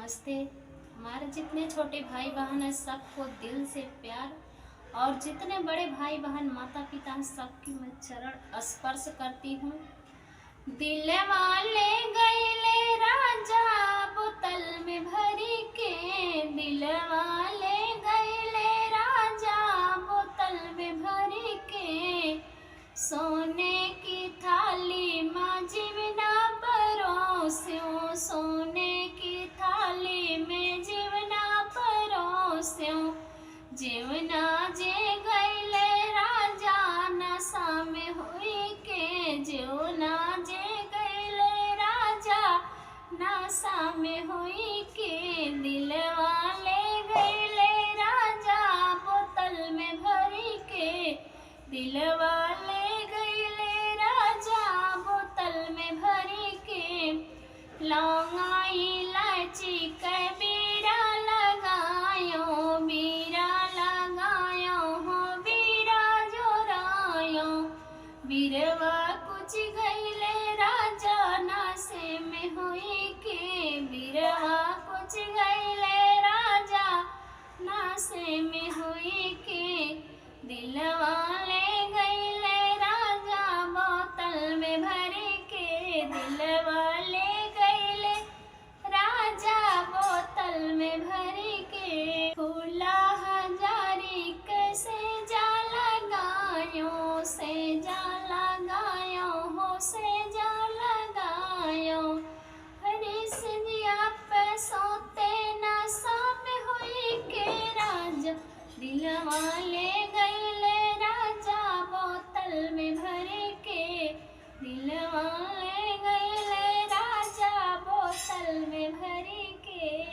नमस्ते। हमारे जितने छोटे भाई बहन हैं सबको दिल से प्यार, और जितने बड़े भाई बहन माता पिता हैं सबकी मैं चरण स्पर्श करती हूँ। दिल वाले गईले राजा बोतल में भरी के, दिल वाले गईले राजा बोतल में भरी के, सोने की थाली माँ जीवना परोस्यों, सोने की थाली में जीवना परोस्यों, जीवना जे गईले राजा नशा में हुई के, जीवना जे गईले राजा नशा में हुई के, दिल वाले गईले राजा बोतल में भरी के, दिल वाले गईले राजा बोतल में भरी के, लौंगा